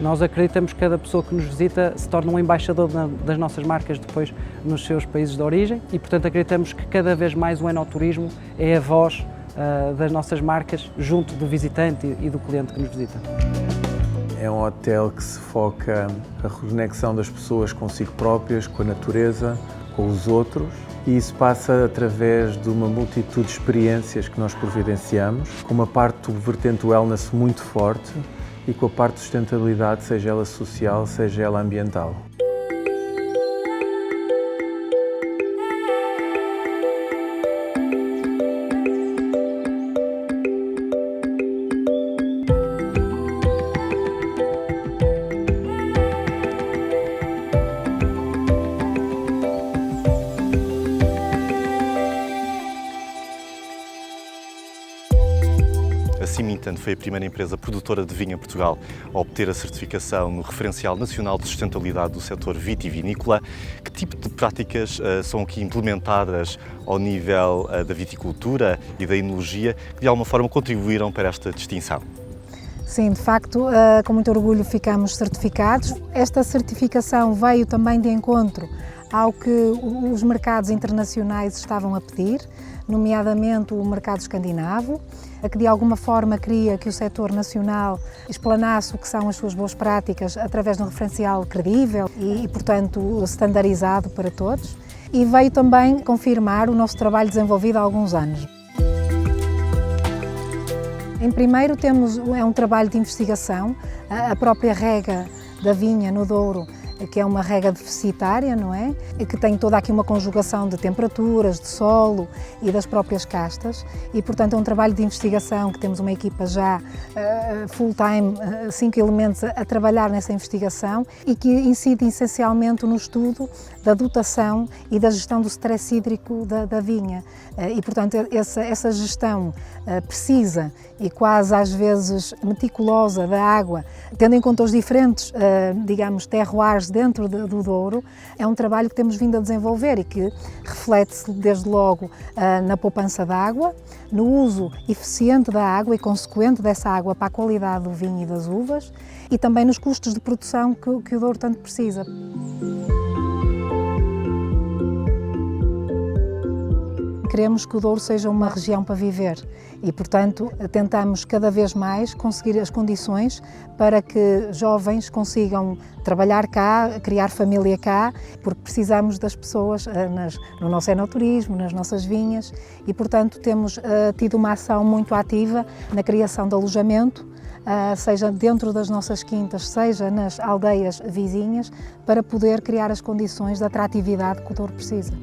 Nós acreditamos que cada pessoa que nos visita se torna um embaixador das nossas marcas depois nos seus países de origem e, portanto, acreditamos que cada vez mais o enoturismo é a voz das nossas marcas junto do visitante e do cliente que nos visita. É um hotel que se foca na reconexão das pessoas consigo próprias, com a natureza, com os outros, e isso passa através de uma multitude de experiências que nós providenciamos, com uma parte do vertente wellness muito forte e com a parte de sustentabilidade, seja ela social, seja ela ambiental. A Symington foi a primeira empresa produtora de vinho em Portugal a obter a certificação no Referencial Nacional de Sustentabilidade do setor vitivinícola. Que tipo de práticas são aqui implementadas ao nível da viticultura e da enologia que de alguma forma contribuíram para esta distinção? Sim, de facto, com muito orgulho ficamos certificados. Esta certificação veio também de encontro ao que os mercados internacionais estavam a pedir, nomeadamente o mercado escandinavo, que de alguma forma queria que o setor nacional explanasse o que são as suas boas práticas através de um referencial credível e portanto, standardizado para todos. E veio também confirmar o nosso trabalho desenvolvido há alguns anos. Em primeiro temos um trabalho de investigação, a própria rega da vinha no Douro, que é uma rega deficitária, não é? E que tem toda aqui uma conjugação de temperaturas, de solo e das próprias castas e, portanto, é um trabalho de investigação que temos uma equipa já full-time, 5 elementos a trabalhar nessa investigação e que incide essencialmente no estudo da dotação e da gestão do stress hídrico da vinha. E, portanto, essa gestão precisa e quase às vezes meticulosa da água, tendo em conta os diferentes, digamos, terroirs dentro do Douro, é um trabalho que temos vindo a desenvolver e que reflete-se desde logo na poupança de água, no uso eficiente da água e consequente dessa água para a qualidade do vinho e das uvas e também nos custos de produção que o Douro tanto precisa. Queremos que o Douro seja uma região para viver e, portanto, tentamos cada vez mais conseguir as condições para que jovens consigam trabalhar cá, criar família cá, porque precisamos das pessoas no nosso enoturismo, nas nossas vinhas e, portanto, temos tido uma ação muito ativa na criação de alojamento, seja dentro das nossas quintas, seja nas aldeias vizinhas, para poder criar as condições de atratividade que o Douro precisa.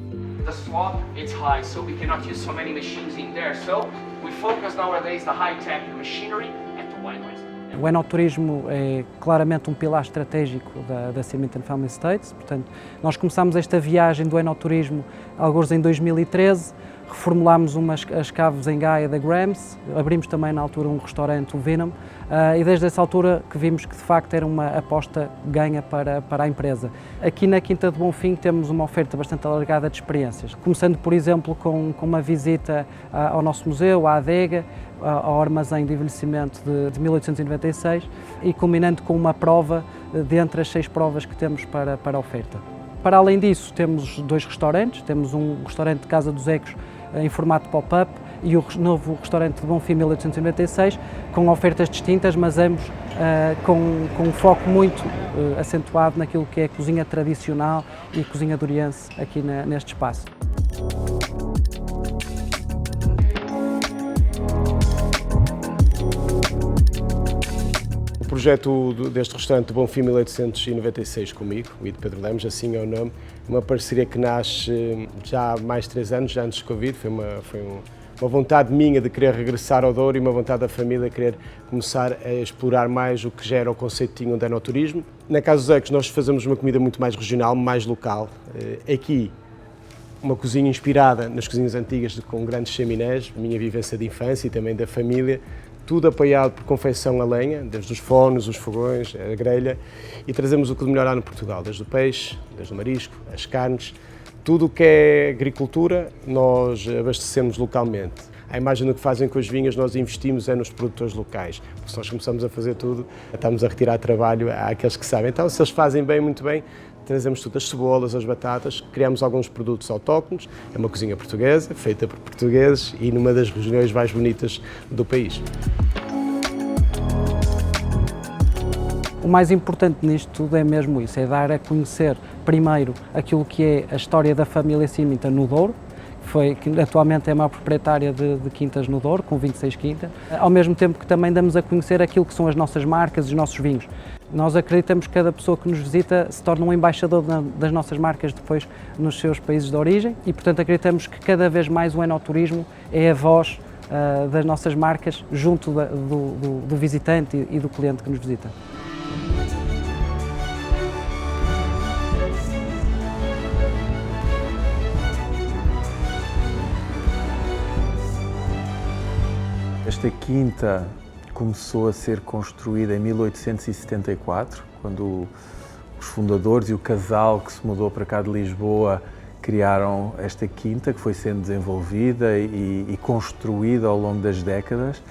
The swamp, it's high, so we cannot use so many machines in there. So we focus nowadays the high-tech machinery and the wineries. O enoturismo é claramente um pilar estratégico da Symington Family Estates. Portanto, nós começámos esta viagem do enoturismo alguns em 2013, reformulámos as caves em Gaia da Grams, abrimos também na altura um restaurante, o Venom, e desde essa altura que vimos que de facto era uma aposta ganha para a empresa. Aqui na Quinta de Bonfim temos uma oferta bastante alargada de experiências, começando por exemplo com uma visita ao nosso museu, à adega, ao armazém de envelhecimento de 1896 e culminando com uma prova dentre as 6 provas que temos para a oferta. Para além disso, temos 2 restaurantes, temos um restaurante de Casa dos Ecos em formato pop-up e o novo restaurante de Bonfim 1896, com ofertas distintas, mas ambos com um foco muito acentuado naquilo que é a cozinha tradicional e a cozinha doriense aqui neste espaço. O projeto deste restaurante Bonfim 1896 comigo, o de Pedro Lemos, assim é o nome, uma parceria que nasce já há mais de 3 anos, já antes do Covid, foi uma vontade minha de querer regressar ao Douro e uma vontade da família de querer começar a explorar mais o que já era o conceitinho de enoturismo. Na Casa dos Ecos nós fazemos uma comida muito mais regional, mais local. Aqui, uma cozinha inspirada nas cozinhas antigas com grandes chaminés, minha vivência de infância e também da família, tudo apoiado por confecção a lenha, desde os fornos, os fogões, a grelha, e trazemos o que de melhor há no Portugal, desde o peixe, desde o marisco, as carnes, tudo o que é agricultura nós abastecemos localmente. à imagem do que fazem com as vinhas, nós investimos nos produtores locais. Porque se nós começamos a fazer tudo, estamos a retirar trabalho àqueles que sabem. Então, se eles fazem bem, muito bem, trazemos tudo, as cebolas, as batatas, criamos alguns produtos autóctones, é uma cozinha portuguesa, feita por portugueses e numa das regiões mais bonitas do país. O mais importante nisto tudo é mesmo isso, é dar a conhecer primeiro aquilo que é a história da família Simita no Douro, que atualmente é a maior proprietária de quintas no Douro, com 26 quintas, ao mesmo tempo que também damos a conhecer aquilo que são as nossas marcas e os nossos vinhos. Nós acreditamos que cada pessoa que nos visita se torna um embaixador das nossas marcas depois nos seus países de origem e, portanto, acreditamos que cada vez mais o enoturismo é a voz das nossas marcas junto do visitante e do cliente que nos visita. Esta quinta começou a ser construída em 1874, quando os fundadores e o casal que se mudou para cá de Lisboa criaram esta quinta, que foi sendo desenvolvida e construída ao longo das décadas,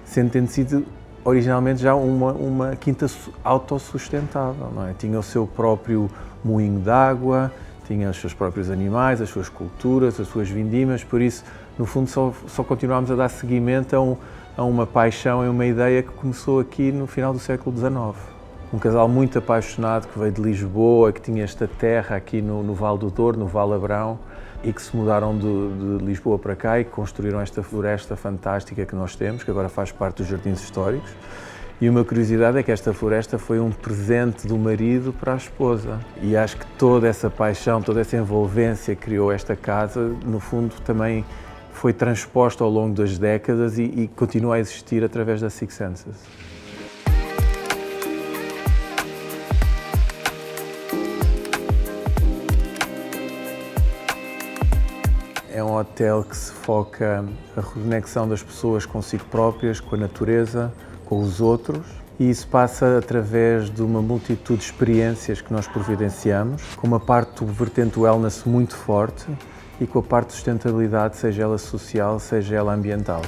sendo tendo sido originalmente já uma quinta autossustentável, não é? Tinha o seu próprio moinho de água, tinha os seus próprios animais, as suas culturas, as suas vindimas, por isso, no fundo, só continuámos a dar seguimento a uma paixão e uma ideia que começou aqui no final do século XIX. Um casal muito apaixonado que veio de Lisboa, que tinha esta terra aqui no Vale do Douro, no Val Abrão, e que se mudaram de Lisboa para cá e que construíram esta floresta fantástica que nós temos, que agora faz parte dos Jardins Históricos. E uma curiosidade é que esta floresta foi um presente do marido para a esposa. E acho que toda essa paixão, toda essa envolvência que criou esta casa, no fundo também foi transposta ao longo das décadas e continua a existir através da Six Senses. É um hotel que se foca na reconexão das pessoas consigo próprias, com a natureza, com os outros, e isso passa através de uma multitude de experiências que nós providenciamos, com uma parte do vertente wellness muito forte e com a parte de sustentabilidade, seja ela social, seja ela ambiental.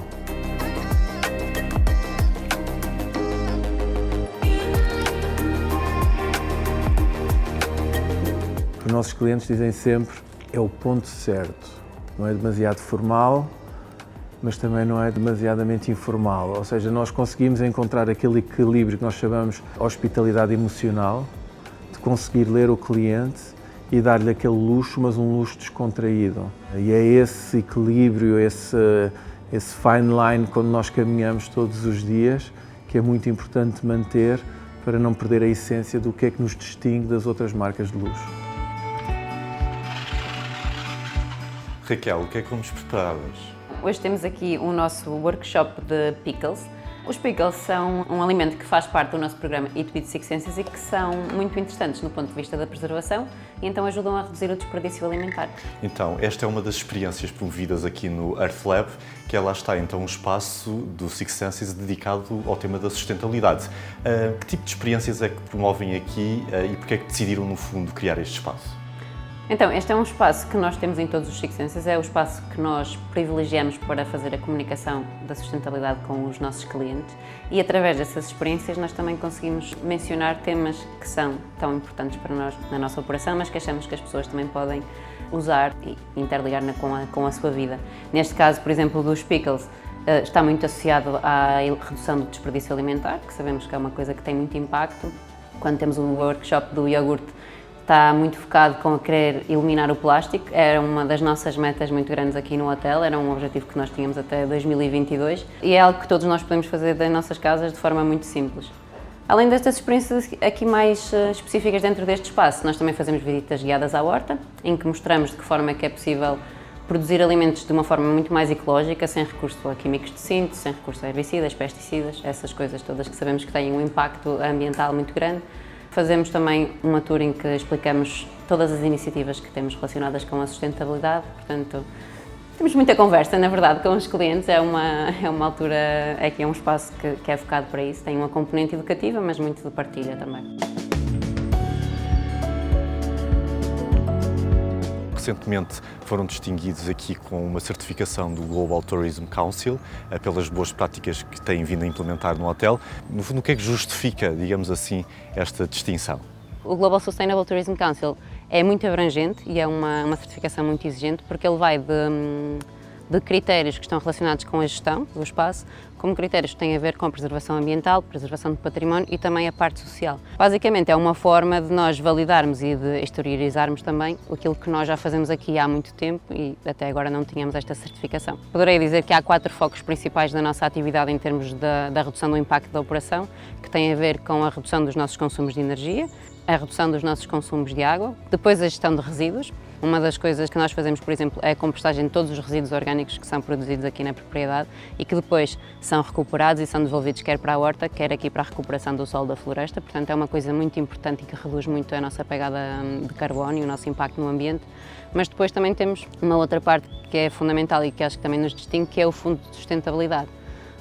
Os nossos clientes dizem sempre, é o ponto certo, não é demasiado formal, mas também não é demasiadamente informal, ou seja, nós conseguimos encontrar aquele equilíbrio que nós chamamos de hospitalidade emocional, de conseguir ler o cliente e dar-lhe aquele luxo, mas um luxo descontraído. E é esse equilíbrio, esse fine line quando nós caminhamos todos os dias, que é muito importante manter para não perder a essência do que é que nos distingue das outras marcas de luxo. Raquel, o que é que vamos preparar hoje? Hoje temos aqui o nosso workshop de pickles. Os pickles são um alimento que faz parte do nosso programa Eat with Six Senses e que são muito interessantes no ponto de vista da preservação e então ajudam a reduzir o desperdício alimentar. Então, esta é uma das experiências promovidas aqui no Earth Lab, que lá está então um espaço do Six Senses dedicado ao tema da sustentabilidade. Que tipo de experiências é que promovem aqui e porque é que decidiram, no fundo, criar este espaço? Então, este é um espaço que nós temos em todos os Six Senses, é o espaço que nós privilegiamos para fazer a comunicação da sustentabilidade com os nossos clientes e através dessas experiências nós também conseguimos mencionar temas que são tão importantes para nós na nossa operação, mas que achamos que as pessoas também podem usar e interligar com a sua vida. Neste caso, por exemplo, dos pickles, está muito associado à redução do desperdício alimentar, que sabemos que é uma coisa que tem muito impacto. Quando temos um workshop do iogurte, está muito focado com a querer eliminar o plástico. Era uma das nossas metas muito grandes aqui no hotel, era um objetivo que nós tínhamos até 2022 e é algo que todos nós podemos fazer das nossas casas de forma muito simples. Além destas experiências aqui mais específicas dentro deste espaço, nós também fazemos visitas guiadas à horta, em que mostramos de que forma é que é possível produzir alimentos de uma forma muito mais ecológica, sem recurso a químicos de síntese, sem recurso a herbicidas, pesticidas, essas coisas todas que sabemos que têm um impacto ambiental muito grande. Fazemos também uma tour em que explicamos todas as iniciativas que temos relacionadas com a sustentabilidade, portanto, temos muita conversa, na verdade, com os clientes, é uma altura, é um espaço que é focado para isso, tem uma componente educativa, mas muito de partilha também. recentemente foram distinguidos aqui com uma certificação do Global Tourism Council pelas boas práticas que têm vindo a implementar no hotel. No fundo, o que é que justifica, digamos assim, esta distinção? O Global Sustainable Tourism Council é muito abrangente e é uma certificação muito exigente, porque ele vai de critérios que estão relacionados com a gestão do espaço, como critérios que têm a ver com a preservação ambiental, preservação do património e também a parte social. Basicamente é uma forma de nós validarmos e de exteriorizarmos também aquilo que nós já fazemos aqui há muito tempo e até agora não tínhamos esta certificação. Poderei dizer que há 4 focos principais da nossa atividade em termos da redução do impacto da operação, que têm a ver com a redução dos nossos consumos de energia, a redução dos nossos consumos de água, depois a gestão de resíduos. Uma das coisas que nós fazemos, por exemplo, é a compostagem de todos os resíduos orgânicos que são produzidos aqui na propriedade e que depois são recuperados e são devolvidos quer para a horta, quer aqui para a recuperação do solo da floresta. Portanto, é uma coisa muito importante e que reduz muito a nossa pegada de carbono e o nosso impacto no ambiente. Mas depois também temos uma outra parte que é fundamental e que acho que também nos distingue, que é o Fundo de Sustentabilidade.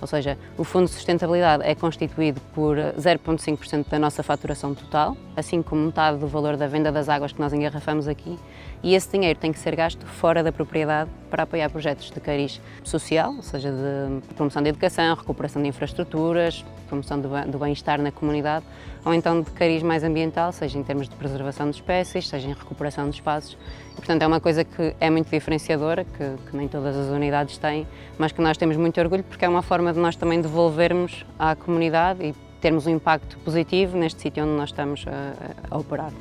Ou seja, o Fundo de Sustentabilidade é constituído por 0,5% da nossa faturação total, assim como metade do valor da venda das águas que nós engarrafamos aqui, e esse dinheiro tem que ser gasto fora da propriedade para apoiar projetos de cariz social, ou seja, de promoção de educação, recuperação de infraestruturas, promoção do bem-estar na comunidade, ou então de cariz mais ambiental, seja em termos de preservação de espécies, seja em recuperação de espaços. E, portanto, é uma coisa que é muito diferenciadora, que nem todas as unidades têm, mas que nós temos muito orgulho porque é uma forma de nós também devolvermos à comunidade e termos um impacto positivo neste sítio onde nós estamos a operar.